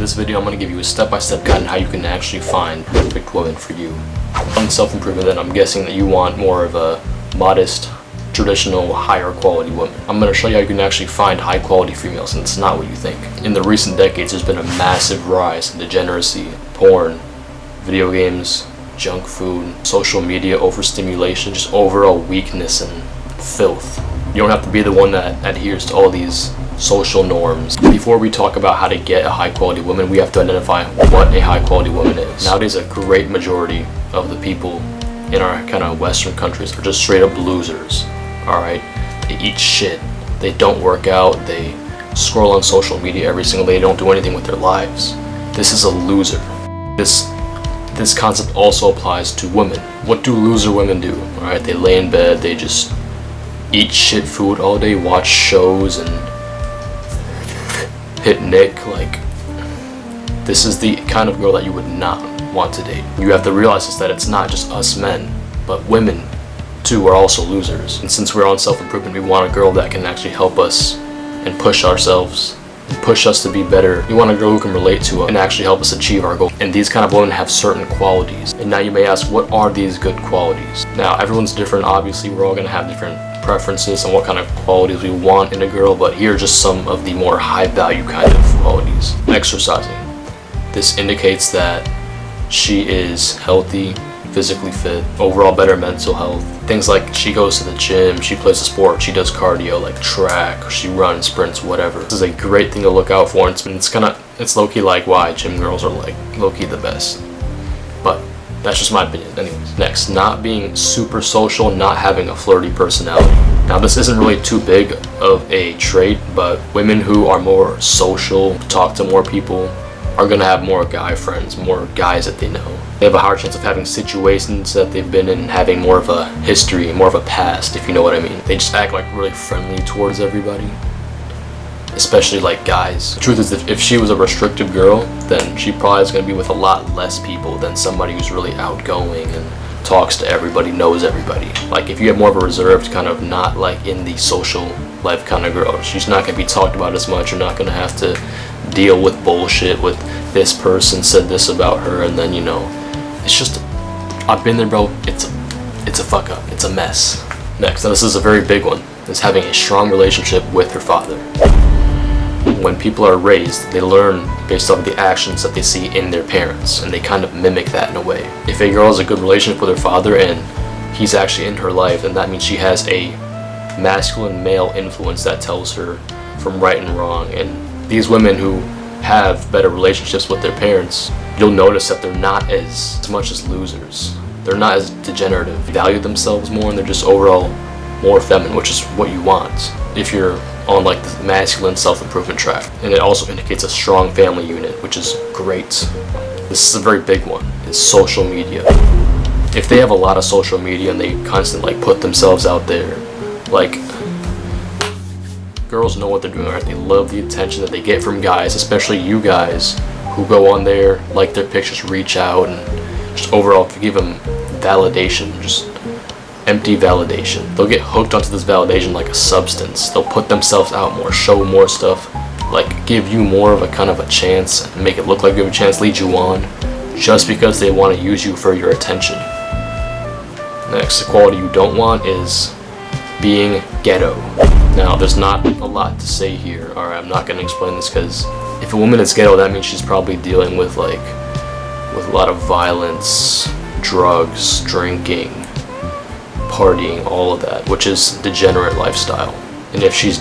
this video, I'm going to give you a step-by-step guide on how you can actually find perfect woman for you. On self-improvement, then I'm guessing that you want more of a modest, traditional, higher quality woman. I'm going to show you how you can actually find high quality females, and it's not what you think. In the recent decades, there's been a massive rise in degeneracy, porn, video games, junk food, social media overstimulation, just overall weakness and filth. You don't have to be the one that adheres to all these social norms. Before we talk about how to get a high quality woman, we have to identify what a high quality woman is. Nowadays, a great majority of the people in our kind of Western countries are just straight up losers. Alright? They eat shit. They don't work out. They scroll on social media every single day. They don't do anything with their lives. This is a loser. This concept also applies to women. What do loser women do? Alright? They lay in bed. They just eat shit food all day, watch shows, and hit Nick. Like, this is the kind of girl that you would not want to date. You have to realize this, that it's not just us men, but women too are also losers. And since we're on self-improvement, we want a girl that can actually help us and push ourselves and push us to be better. We want a girl who can relate to us and actually help us achieve our goal. And these kind of women have certain qualities. And now you may ask, what are these good qualities? Now, everyone's different. Obviously, we're all going to have different preferences on what kind of qualities we want in a girl, but here are just some of the more high value kind of qualities. Exercising. This indicates that she is healthy, physically fit, overall better mental health. Things like she goes to the gym, she plays a sport, she does cardio like track, she runs, sprints, whatever. This is a great thing to look out for, and it's low-key like why gym girls are like low-key the best. But that's just my opinion. Anyways, next, not being super social, not having a flirty personality. Now, this isn't really too big of a trait, but women who are more social, talk to more people, are gonna have more guy friends, more guys that they know. They have a higher chance of having situations that they've been in, having more of a history, more of a past, if you know what I mean. They just act like really friendly towards everybody, especially like guys. The truth is that if she was a restrictive girl, then she probably is gonna be with a lot less people than somebody who's really outgoing and talks to everybody, knows everybody. Like, if you have more of a reserved kind of, not like in the social life kind of girl, she's not gonna be talked about as much. You're not gonna have to deal with bullshit with this person said this about her, and then, you know, it's just, I've been there, bro. It's a fuck up. It's a mess. Next, now this is a very big one, is having a strong relationship with her father. When people are raised, they learn based off the actions that they see in their parents, and they kind of mimic that in a way. If a girl has a good relationship with her father and he's actually in her life, then that means she has a masculine male influence that tells her from right and wrong. And these women who have better relationships with their parents, you'll notice that they're not as much as losers. They're not as degenerative. They value themselves more, and they're just overall more feminine, which is what you want if you're on like the masculine self-improvement track. And it also indicates a strong family unit, which is great. This is a very big one, is social media. If they have a lot of social media and they constantly like put themselves out there, like, girls know what they're doing, right? They love the attention that they get from guys, especially you guys who go on there, like their pictures, reach out, and just overall give them validation, just empty validation. They'll get hooked onto this validation like a substance. They'll put themselves out more, show more stuff, like give you more of a kind of a chance, make it look like you have a chance, lead you on, just because they want to use you for your attention. Next, the quality you don't want is being ghetto. Now, there's not a lot to say here. Alright, I'm not going to explain this, because if a woman is ghetto, that means she's probably dealing with a lot of violence, drugs, drinking, partying, all of that, which is degenerate lifestyle. And if she's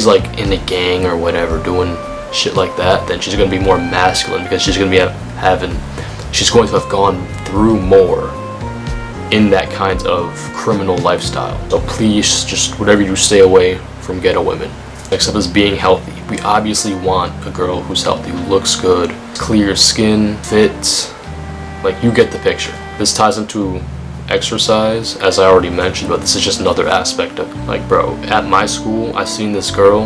like in a gang or whatever, doing shit like that, then she's going to be more masculine, because she's going to be she's going to have gone through more in that kind of criminal lifestyle. So please, just whatever you do, stay away from ghetto women. Next up is being healthy. We obviously want a girl who's healthy, who looks good, clear skin, fit, like, you get the picture. This ties into exercise, as I already mentioned, but this is just another aspect of it. Like, bro, at my school, I seen this girl,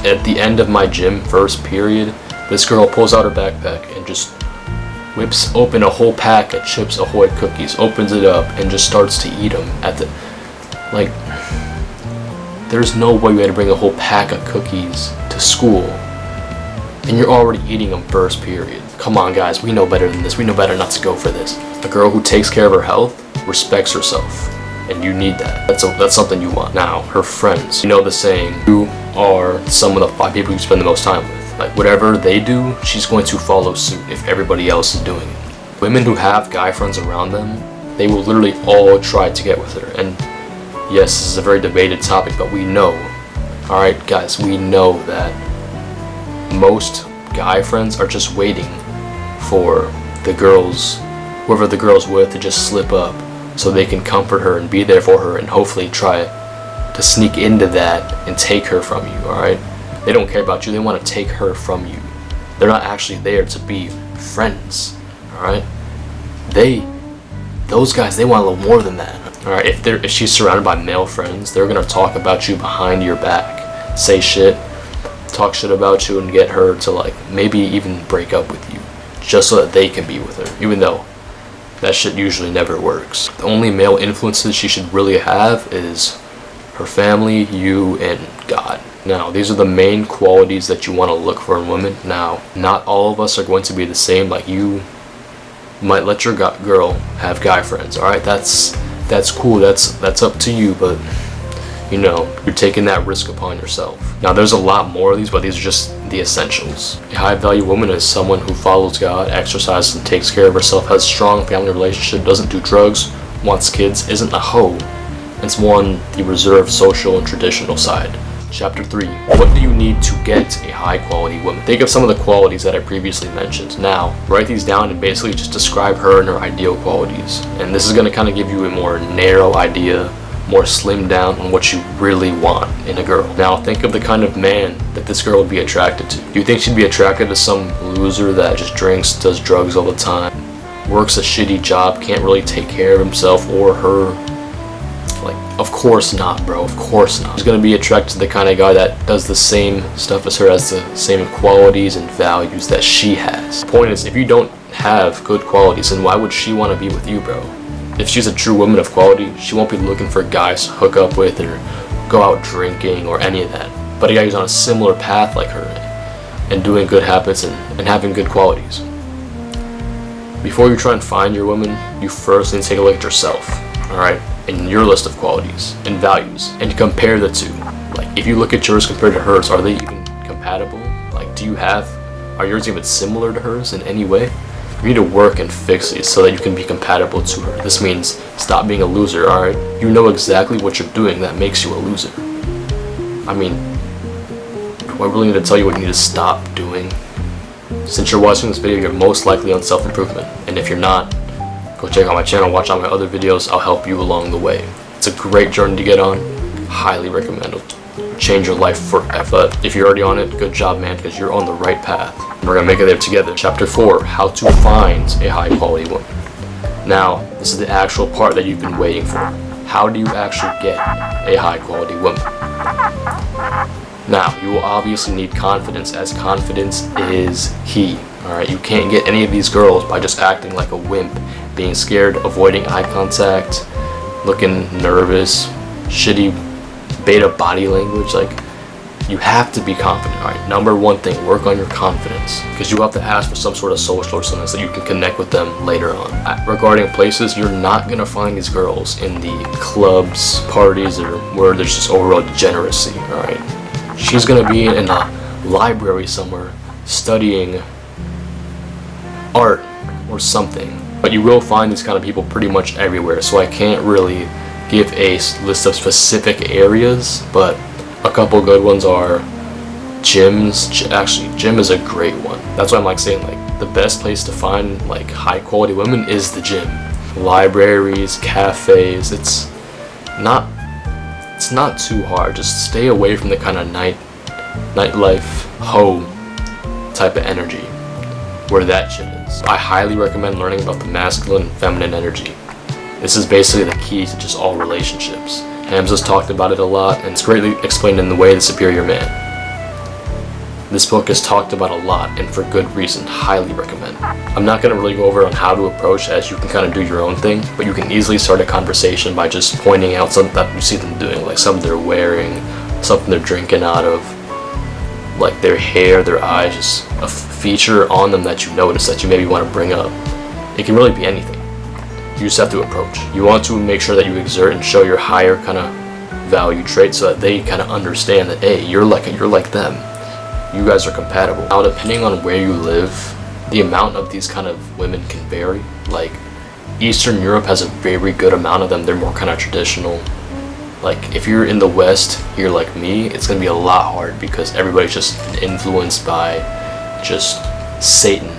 at the end of my gym, first period, this girl pulls out her backpack and just whips open a whole pack of Chips Ahoy cookies, opens it up, and just starts to eat them like, there's no way we had to bring a whole pack of cookies to school. and you're already eating them first period. Come on guys, we know better than this. We know better not to go for this. A girl who takes care of her health respects herself, and you need that. That's something you want. Now, her friends, you know the saying, you are some of the 5 people you spend the most time with. Like whatever they do, she's going to follow suit if everybody else is doing it. Women who have guy friends around them, they will literally all try to get with her. And yes, this is a very debated topic, but we know, alright guys, we know that most guy friends are just waiting for the girls, whoever the girl's with, to just slip up so they can comfort her and be there for her and hopefully try to sneak into that and take her from you, alright? They don't care about you, they want to take her from you. They're not actually there to be friends, alright? Those guys, they want a little more than that, alright? If she's surrounded by male friends, they're gonna talk about you behind your back, say shit, talk shit about you, and get her to like maybe even break up with you just so that they can be with her, even though that shit usually never works. The only male influences she should really have is her family, you, and God. Now, these are the main qualities that you want to look for in women. Now, not all of us are going to be the same. Like, you might let your girl have guy friends, alright? That's cool, that's up to you, but you know, you're taking that risk upon yourself. Now, there's a lot more of these, but these are just the essentials. A high-value woman is someone who follows God, exercises and takes care of herself, has a strong family relationship, doesn't do drugs, wants kids, isn't a hoe. It's more on the reserved, social, and traditional side. Chapter 3. What do you need to get a high-quality woman? Think of some of the qualities that I previously mentioned. Now, write these down and basically just describe her and her ideal qualities. And this is going to kind of give you a more narrow idea, more slimmed down on what you really want in a girl. Now, think of the kind of man that this girl would be attracted to. Do you think she'd be attracted to some loser that just drinks, does drugs all the time, works a shitty job, can't really take care of himself or her? Like, of course not, bro. Of course not. She's gonna be attracted to the kind of guy that does the same stuff as her, has the same qualities and values that she has. The point is, if you don't have good qualities, then why would she want to be with you, bro? If she's a true woman of quality, she won't be looking for guys to hook up with or go out drinking or any of that. But a guy who's on a similar path like her and doing good habits and having good qualities. Before you try and find your woman, you first need to take a look at yourself, alright? And your list of qualities and values, and compare the two. Like, if you look at yours compared to hers, are they even compatible? Like, are yours even similar to hers in any way? You need to work and fix these so that you can be compatible to her. This means stop being a loser, alright? You know exactly what you're doing that makes you a loser. I mean, do I really need to tell you what you need to stop doing? Since you're watching this video, you're most likely on self-improvement. And if you're not, go check out my channel, watch all my other videos. I'll help you along the way. It's a great journey to get on. Highly recommend it. Change your life forever. But if you're already on it, good job, man, because you're on the right path. We're gonna make it there together. Chapter 4, how to find a high quality woman. Now, this is the actual part that you've been waiting for. How do you actually get a high quality woman? Now, you will obviously need confidence, as confidence is key. Alright, you can't get any of these girls by just acting like a wimp, being scared, avoiding eye contact, looking nervous, shitty beta body language. Like, you have to be confident. Alright, number one thing, work on your confidence, because you have to ask for some sort of social or something so you can connect with them later on. Regarding places, you're not gonna find these girls in the clubs, parties, or where there's just overall degeneracy. Alright, she's gonna be in a library somewhere studying art or something. But you will find these kind of people pretty much everywhere, so I can't really give a list of specific areas, but a couple good ones are gyms. Actually, gym is a great one. That's why I'm like saying, like, the best place to find like high quality women is the gym. Libraries, cafes, it's not too hard. Just stay away from the kind of nightlife hoe type of energy where that shit is. I highly recommend learning about the masculine and feminine energy. This is basically the key to just all relationships. Hamza's talked about it a lot, and it's greatly explained in The Way of the Superior Man. This book is talked about a lot, and for good reason. Highly recommend. I'm not going to really go over on how to approach, as you can kind of do your own thing, but you can easily start a conversation by just pointing out something that you see them doing, like something they're wearing, something they're drinking out of, like their hair, their eyes, just a feature on them that you notice that you maybe want to bring up. It can really be anything. You just have to approach. You want to make sure that you exert and show your higher kind of value traits so that they kind of understand that, hey, you're like them. You guys are compatible. Now, depending on where you live, the amount of these kind of women can vary. Like Eastern Europe has a very good amount of them. They're more kind of traditional. Like if you're in the West here like me, it's gonna be a lot hard because everybody's just influenced by just Satan